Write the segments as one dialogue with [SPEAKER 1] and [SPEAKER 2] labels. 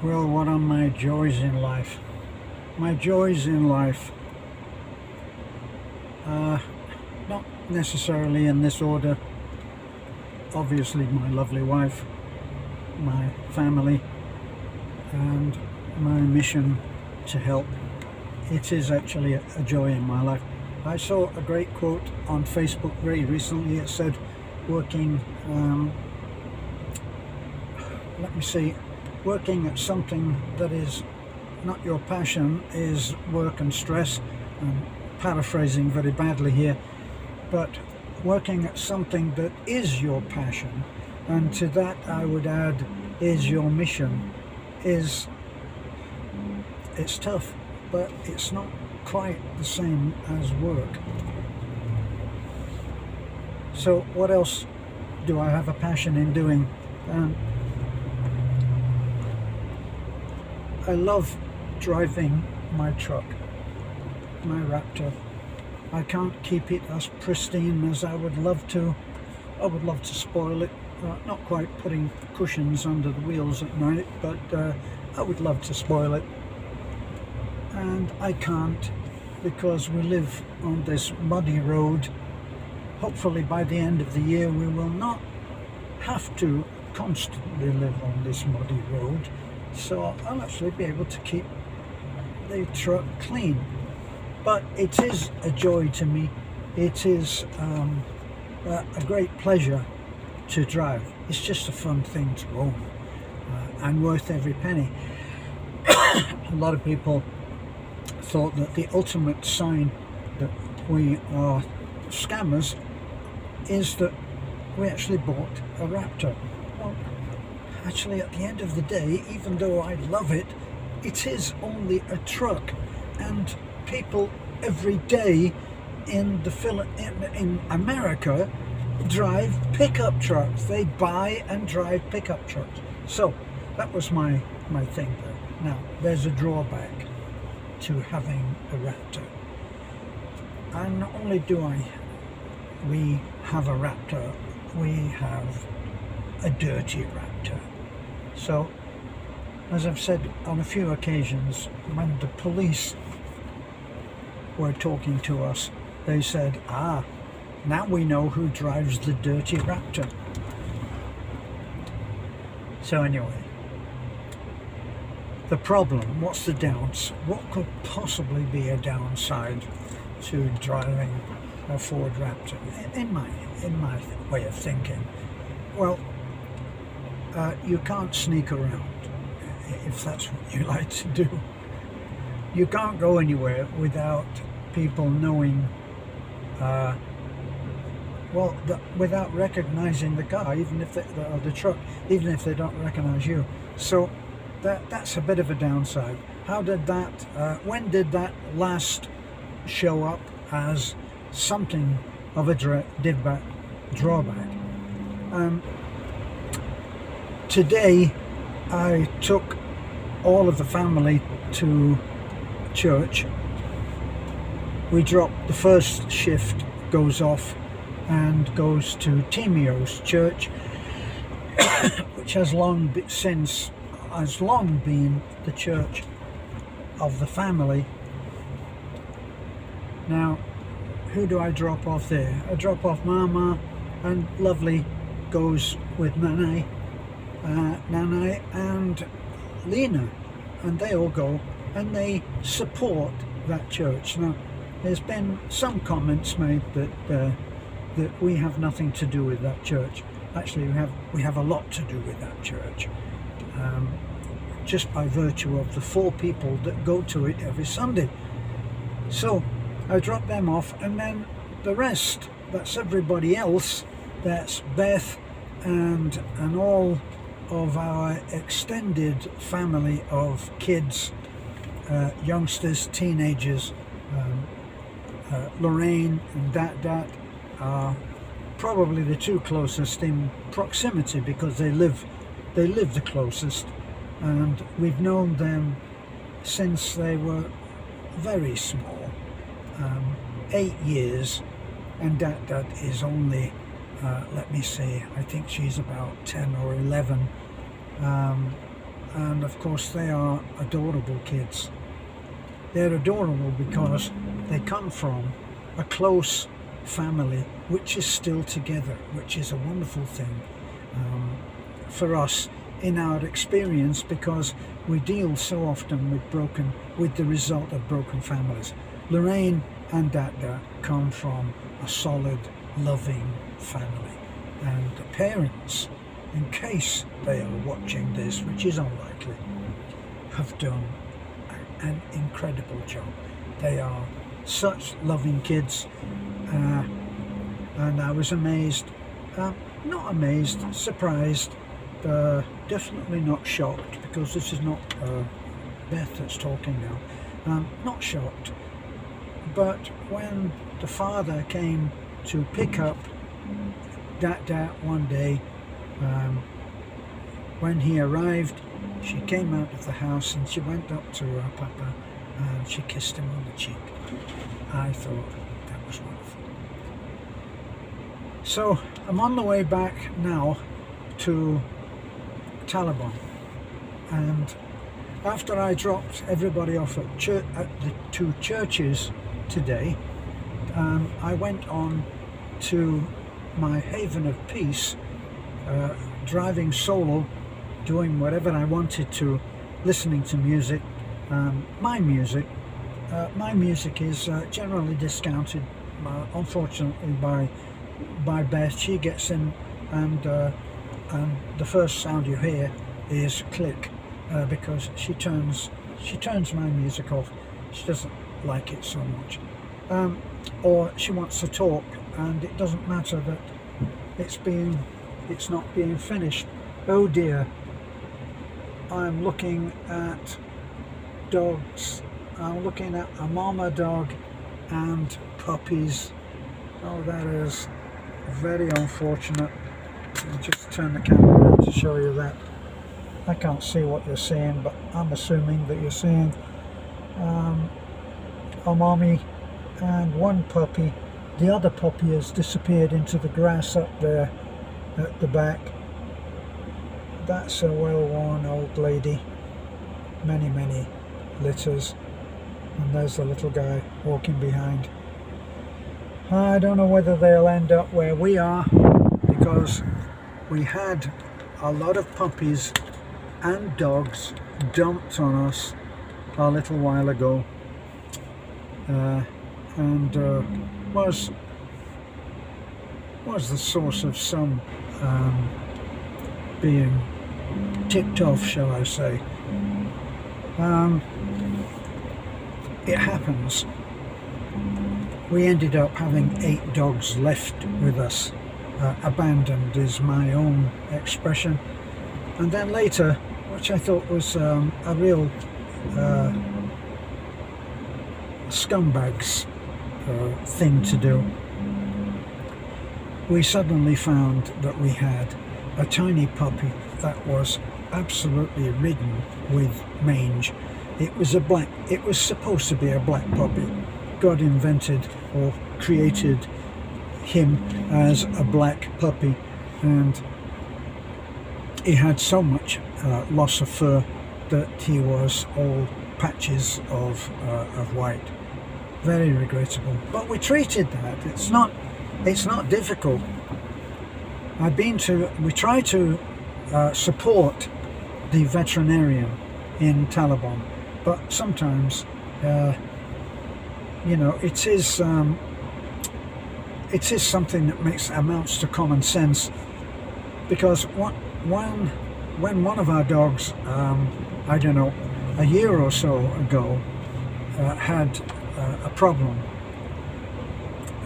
[SPEAKER 1] Well, what are my joys in life? My joys in life, not necessarily in this order. Obviously my lovely wife, my family, and my mission to help. It is actually a joy in my life. I saw a great quote on Facebook very recently. It said, working working at something that is not your passion is work and stress. I'm paraphrasing very badly here, but working at something that is your passion, and to that I would add is your mission. It's tough, but it's not quite the same as work. So what else do I have a passion in doing? I love driving my truck, my Raptor. I can't keep it as pristine as I would love to. I would love to spoil it, not quite putting cushions under the wheels at night, but I would love to spoil it. And I can't, because we live on this muddy road. Hopefully by the end of the year we will not have to constantly live on this muddy road, so I'll actually be able to keep the truck clean. But it is a joy to me. It is a great pleasure to drive. It's just a fun thing to own, and worth every penny. A lot of people thought that the ultimate sign that we are scammers is that we actually bought a Raptor. Well, actually at the end of the day, even though I love it, it is only a truck, and people every day in America drive pickup trucks. They buy and drive pickup trucks. So that was my thing there. Now there's a drawback to having a Raptor, and not only do we have a Raptor, we have a dirty Raptor. So as I've said on a few occasions, when the police were talking to us, they said, now we know who drives the dirty Raptor. So anyway, the problem, what's the downside? What could possibly be a downside to driving a Ford Raptor, in my way of thinking? Well, you can't sneak around, if that's what you like to do. You can't go anywhere without people knowing, without recognizing the car, even if or the truck, even if they don't recognize you. So that's a bit of a downside. How did that, when did that last show up as something of a drawback? Today I took all of the family to church. We dropped, the first shift goes off and goes to Timio's church, which has long been the church of the family. Now, who do I drop off there? I drop off Mama, and Lovely goes with Nanai and Lena, and they all go and they support that church. Now, there's been some comments made that we have nothing to do with that church. Actually, we have a lot to do with that church, just by virtue of the 4 people that go to it every Sunday. So I drop them off, and then the rest, that's everybody else. That's Beth and all of our extended family of kids, youngsters, teenagers. Lorraine and Dat are probably the 2 closest in proximity, because they live the closest, and we've known them since they were very small, 8 years, and Dat is only let me see, I think she's about 10 or 11. and of course they are adorable kids. They're adorable because they come from a close family which is still together, which is a wonderful thing for us in our experience, because we deal so often with the result of broken families. Lorraine and Dada come from a solid, loving family, and the parents, in case they are watching this, which is unlikely, have done an incredible job. They are such loving kids, and I was amazed, not amazed, surprised, definitely not shocked, because this is not Beth that's talking now, not shocked, but when the father came to pick up Dada one day, when he arrived, she came out of the house and she went up to her papa and she kissed him on the cheek. I thought that was wonderful. So I'm on the way back now to Talabon, and after I dropped everybody off at the two churches today, I went on to my haven of peace, driving solo, doing whatever I wanted to, listening to music. My music is generally discounted, unfortunately, by Beth. She gets in, and the first sound you hear is click, because she turns my music off. She doesn't like it so much, or she wants to talk, and it doesn't matter that it's not being finished. Oh dear, I'm looking at dogs. I'm looking at a mama dog and puppies. Oh, that is very unfortunate. I'll just turn the camera around to show you that. I can't see what you're seeing, but I'm assuming that you're seeing a mommy and one puppy. The other puppy has disappeared into the grass up there at the back. That's a well-worn old lady, many litters, and there's the little guy walking behind. I don't know whether they'll end up where we are, because we had a lot of puppies and dogs dumped on us a little while ago, and was the source of some being ticked off, shall I say. It happens. We ended up having 8 dogs left with us. Abandoned is my own expression. And then later, which I thought was a real scumbags thing to do, we suddenly found that we had a tiny puppy that was absolutely ridden with mange. It was supposed to be a black puppy. God invented or created him as a black puppy, and he had so much loss of fur that he was all patches of white. Very regrettable, but we treated that. It's not difficult. We try to support the veterinarian in Talabon, but sometimes it is something that amounts to common sense, because when one of our dogs, I don't know, a year or so ago, had a problem,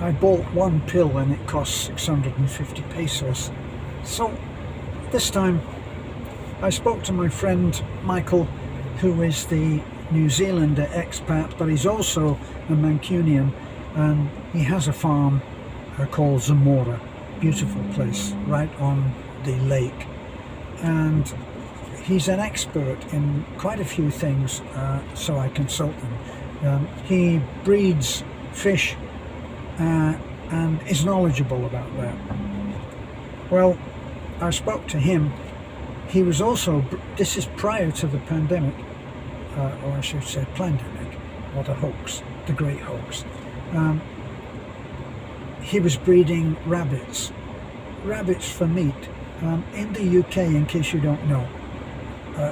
[SPEAKER 1] I bought one pill and it cost 650 pesos. So this time I spoke to my friend Michael, who is the New Zealander expat, but he's also a Mancunian, and he has a farm called Zamora. Beautiful place right on the lake, and he's an expert in quite a few things, so I consult him. He breeds fish and is knowledgeable about that. Well, I spoke to him, he was also, this is prior to the pandemic, or I should say pandemic, or the hoax, the great hoax. He was breeding rabbits for meat. In the UK, in case you don't know,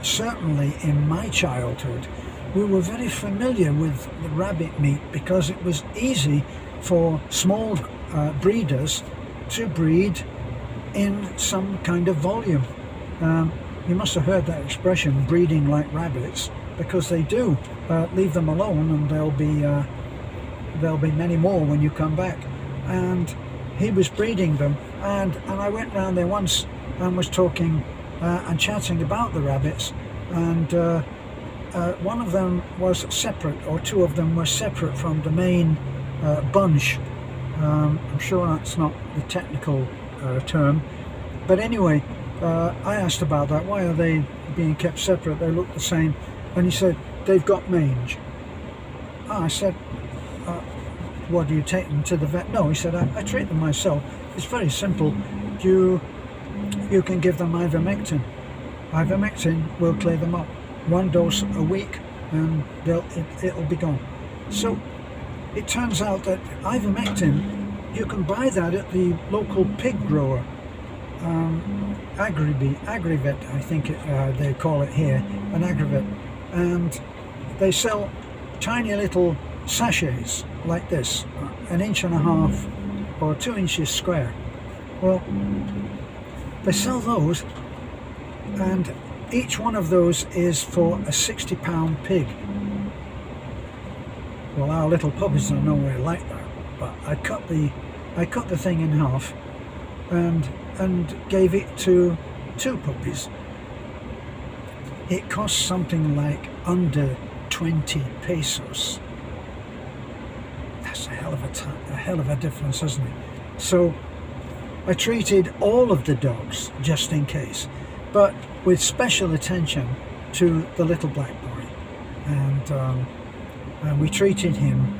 [SPEAKER 1] certainly in my childhood, we were very familiar with the rabbit meat because it was easy for small breeders to breed in some kind of volume. You must have heard that expression, breeding like rabbits, because they do. Leave them alone and there'll be many more when you come back. And he was breeding them, and I went round there once and was talking and chatting about the rabbits, and one of them was separate, or two of them were separate from the main bunch. I'm sure that's not the technical term, but anyway, I asked about that. Why are they being kept separate? They look the same. And he said, they've got mange. I said, what, do you take them to the vet? No, he said, I treat them myself. It's very simple. You can give them ivermectin. Ivermectin will clear them up. 1 dose a week and it'll be gone. So it turns out that ivermectin, you can buy that at the local pig grower. Agrivet, I think they call it here, an Agrivet, and they sell tiny little sachets like this, 1.5 inches or 2 inches square. Well, they sell those, and each one of those is for a 60-pound pig. Well, our little puppies are nowhere like that, but I cut the thing in half and gave it to 2 puppies. It cost something like under 20 pesos. That's a hell of a difference, isn't it? So I treated all of the dogs just in case, but with special attention to the little black boy, and we treated him.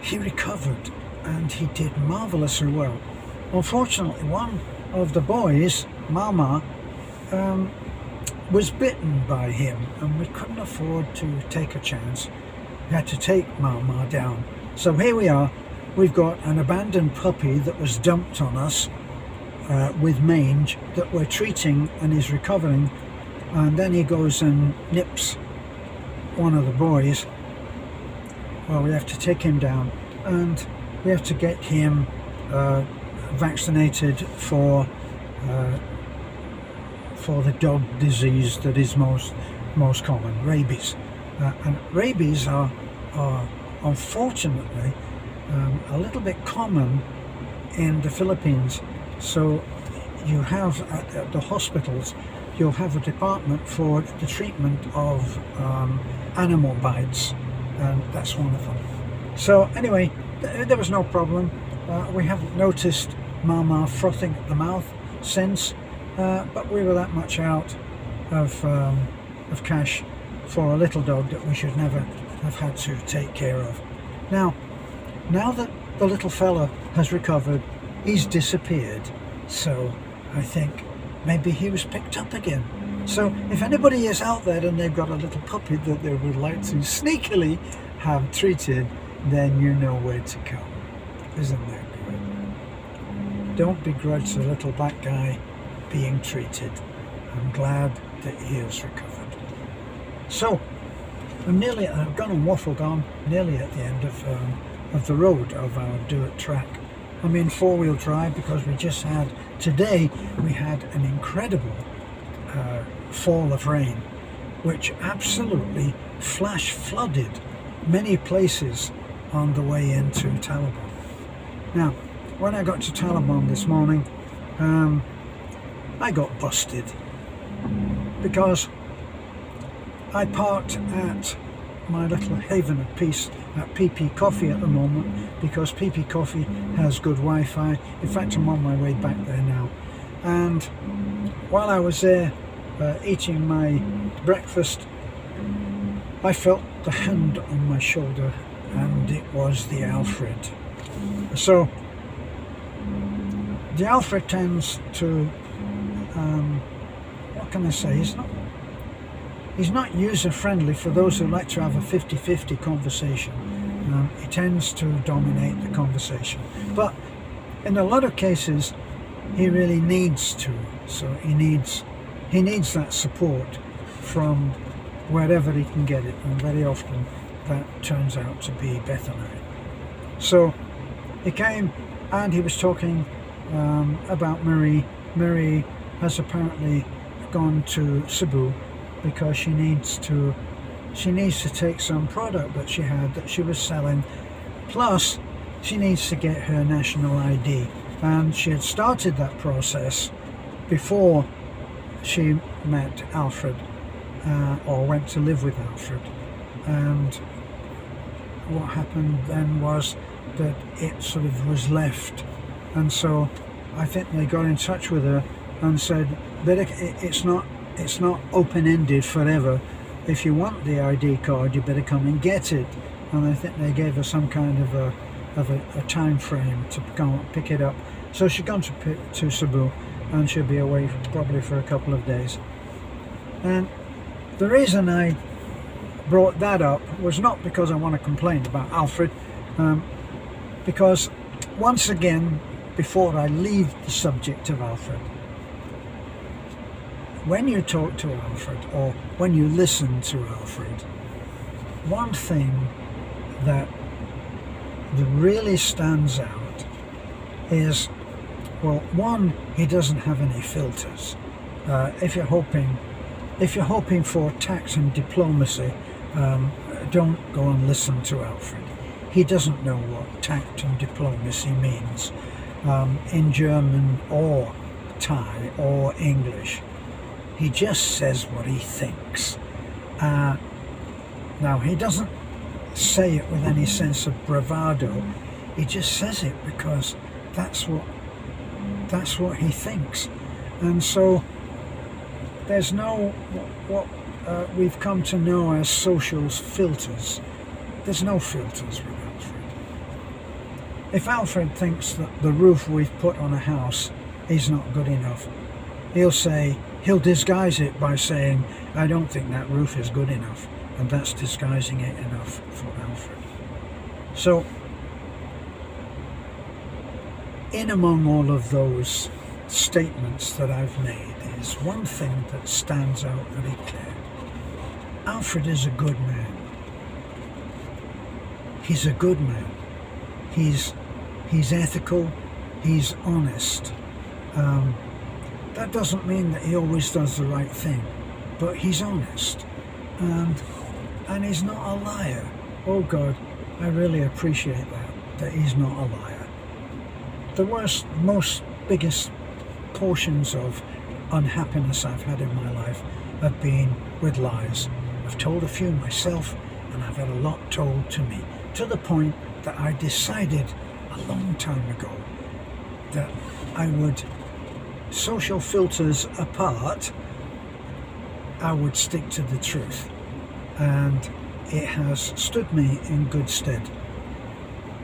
[SPEAKER 1] He recovered and he did marvelously well. Unfortunately, one of the boys, Mama, was bitten by him, and we couldn't afford to take a chance. We had to take Mama down. So here we are. We've got an abandoned puppy that was dumped on us with mange that we're treating and is recovering, and then he goes and nips one of the boys. Well, we have to take him down and we have to get him vaccinated for the dog disease that is most common, rabies. And rabies are unfortunately a little bit common in the Philippines. So you have at the hospitals, you'll have a department for the treatment of animal bites, and that's one of them. So anyway, there was no problem. We haven't noticed Mama frothing at the mouth since, but we were that much out of cash for a little dog that we should never have had to take care of. Now that the little fella has recovered, he's disappeared, so I think maybe he was picked up again. So if anybody is out there and they've got a little puppy that they would like to sneakily have treated, then you know where to come. Isn't that good? Don't begrudge the little black guy being treated. I'm glad that he has recovered. So I've gone and waffled on, nearly at the end of the road of our dirt track. I'm in 4-wheel drive because today we had an incredible fall of rain, which absolutely flash flooded many places on the way into Talibon. Now, when I got to Talibon this morning, I got busted because I parked at my little haven of peace at PP Coffee at the moment, because PP Coffee has good Wi-Fi. In fact, I'm on my way back there now. And while I was there eating my breakfast, I felt the hand on my shoulder, and it was the Alfred. So the Alfred tends to, what can I say, he's not user-friendly for those who like to have a 50-50 conversation. He tends to dominate the conversation, but in a lot of cases he really needs to. So he needs that support from wherever he can get it, and very often that turns out to be Bethany. So he came and he was talking about Marie. Marie has apparently gone to Cebu because she needs to take some product that she was selling, plus she needs to get her national ID, and she had started that process before she met Alfred, or went to live with Alfred. And what happened then was that it sort of was left, and so I think they got in touch with her and said, it's not open-ended forever. If you want the ID card, you better come and get it. And I think they gave her some kind of a time frame to go and pick it up. So she's gone to Cebu, and she'll be away probably for a couple of days. And the reason I brought that up was not because I want to complain about Alfred, because once again, before I leave the subject of Alfred, when you talk to Alfred, or when you listen to Alfred, one thing that really stands out is, well, one, he doesn't have any filters. If you're hoping for tact and diplomacy, don't go and listen to Alfred. He doesn't know what tact and diplomacy means in German or Thai or English. He just says what he thinks. Now, he doesn't say it with any sense of bravado. He just says it because that's what he thinks. And so there's no what we've come to know as social filters. There's no filters with Alfred. If Alfred thinks that the roof we've put on a house is not good enough, he'll disguise it by saying, I don't think that roof is good enough, and that's disguising it enough for Alfred. So, in among all of those statements that I've made is one thing that stands out very clear. Alfred is a good man. He's a good man. He's ethical, he's honest. That doesn't mean that he always does the right thing, but he's honest, and he's not a liar. Oh God, I really appreciate that he's not a liar. The biggest portions of unhappiness I've had in my life have been with lies. I've told a few myself, and I've had a lot told to me, to the point that I decided a long time ago that I would, social filters apart, I would stick to the truth, and it has stood me in good stead.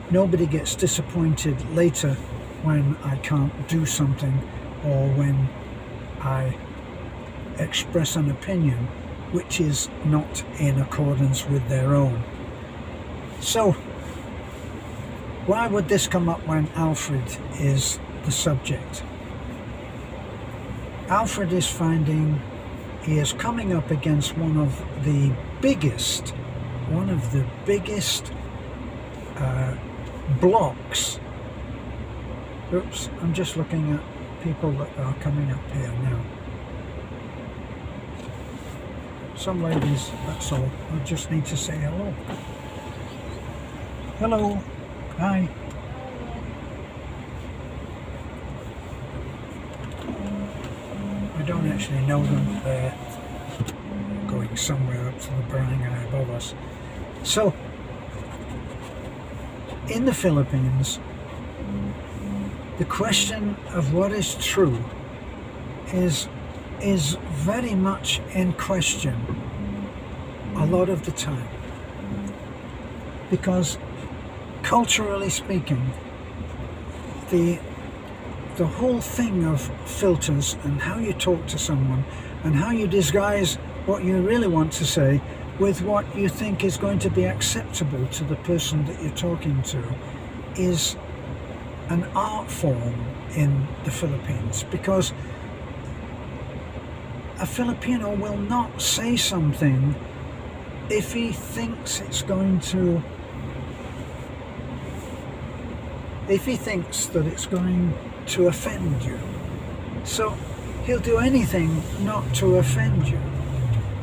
[SPEAKER 1] Nobody gets disappointed later when I can't do something, or when I express an opinion which is not in accordance with their own. So why would this come up when Alfred is the subject? Alfred is he is coming up against one of the biggest blocks. Oops, I'm just looking at people that are coming up here now. Some ladies, that's all. I just need to say hello. Hello. Hi. I don't actually know them. They're going somewhere up to the barangay above us. So, in the Philippines, the question of what is true is very much in question a lot of the time, because culturally speaking, the the whole thing of filters and how you talk to someone and how you disguise what you really want to say with what you think is going to be acceptable to the person that you're talking to is an art form in the Philippines, because a Filipino will not say something if he thinks it's going to, if he thinks that it's going to offend you. So he'll do anything not to offend you,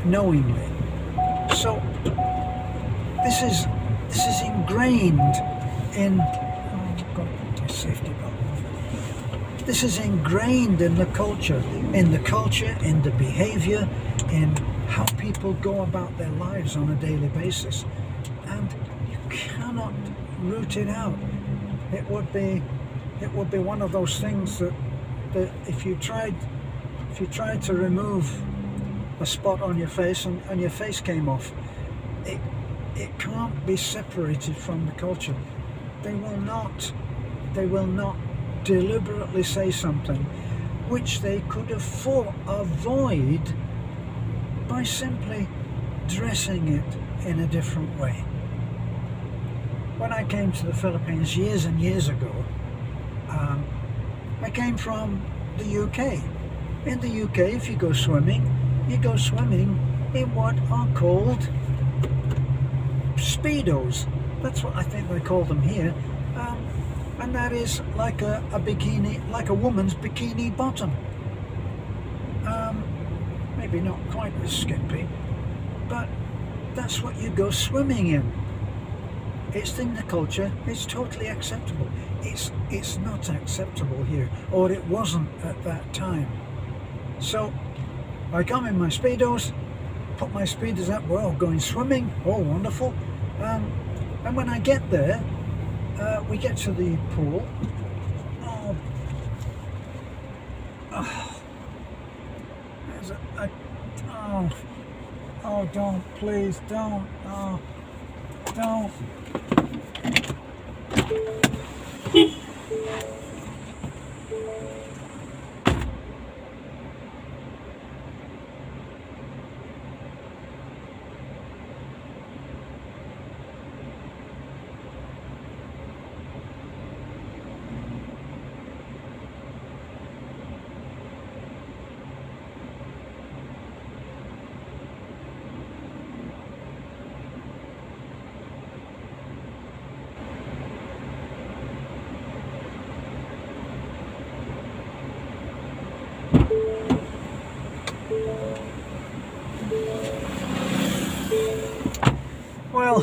[SPEAKER 1] knowingly. So this is ingrained in, oh, I've got to put my safety belt on. This is ingrained in the culture, in the behavior, in how people go about their lives on a daily basis, and you cannot root it out. It would be one of those things that if you tried to remove a spot on your face and your face came off, it can't be separated from the culture. They will not deliberately say something which they could avoid by simply dressing it in a different way. When I came to the Philippines years and years ago, I came from the UK. In the UK, if you go swimming in what are called Speedos. That's what I think they call them here. And that is like a bikini, like a woman's bikini bottom. Maybe not quite as skimpy, but that's what you go swimming in. It's in the culture, it's totally acceptable. It's not acceptable here, or it wasn't at that time. So I come in my Speedos, put my speeders up, we're all going swimming, oh wonderful. And when I get there, we get to the pool. Oh, don't, please, don't, oh, don't. Well,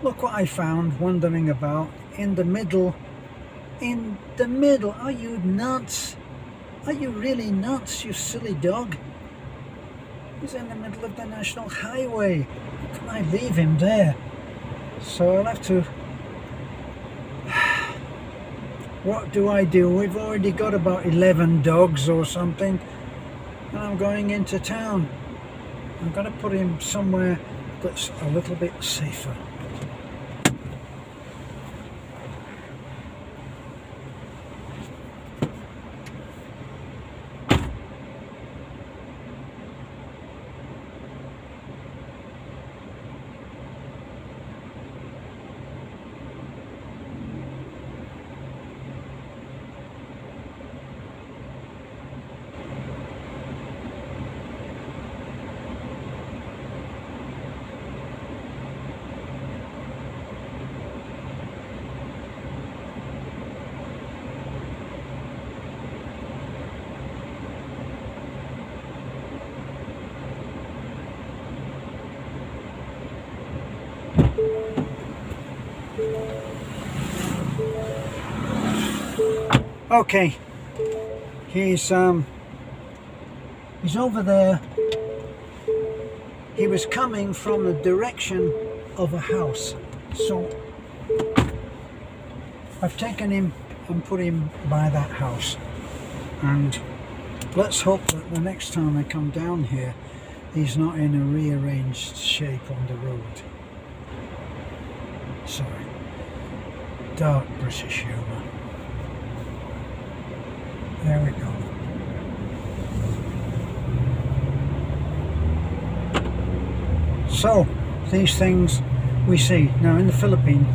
[SPEAKER 1] look what I found wandering about in the middle. Are you nuts? Are you really nuts, you silly dog? He's in the middle of the national highway. How can I leave him there? So I'll have to... What do I do? We've already got about 11 dogs or something, and I'm going into town. I'm going to put him somewhere that's a little bit safer. Okay, he's over there. He was coming from the direction of a house, so I've taken him and put him by that house, and let's hope that the next time I come down here he's not in a rearranged shape on the road. Sorry, dark British humour. There we go. So, these things we see. Now in the Philippines,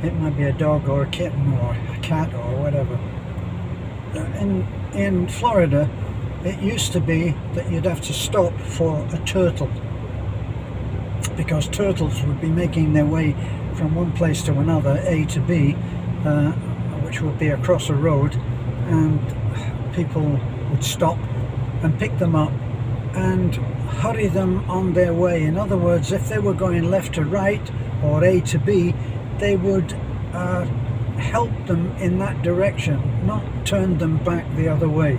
[SPEAKER 1] it might be a dog or a kitten or a cat or whatever. In Florida, it used to be that you'd have to stop for a turtle, because turtles would be making their way from one place to another, A to B, which would be across a road, and people would stop and pick them up and hurry them on their way. In other words, if they were going left to right or A to B, they would help them in that direction, not turn them back the other way,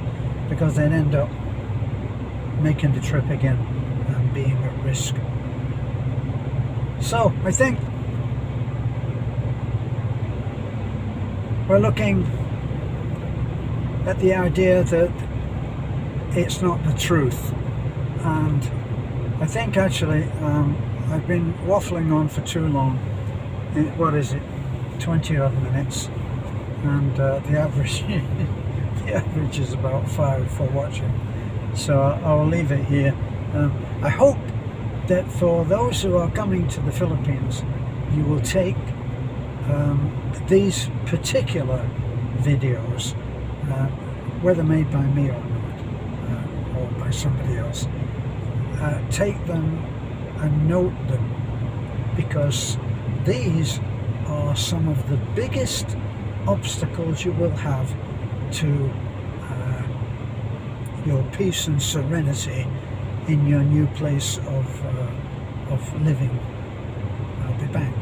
[SPEAKER 1] because they'd end up making the trip again and being at risk. So I think we're looking at the idea that it's not the truth, and I think actually I've been waffling on for too long. What is it, 20 odd minutes, and the average the average is about 5 for watching, so I'll leave it here. I hope that for those who are coming to the Philippines, you will take these particular videos, whether made by me or not, or by somebody else, take them and note them, because these are some of the biggest obstacles you will have to your peace and serenity in your new place of living. I'll be back.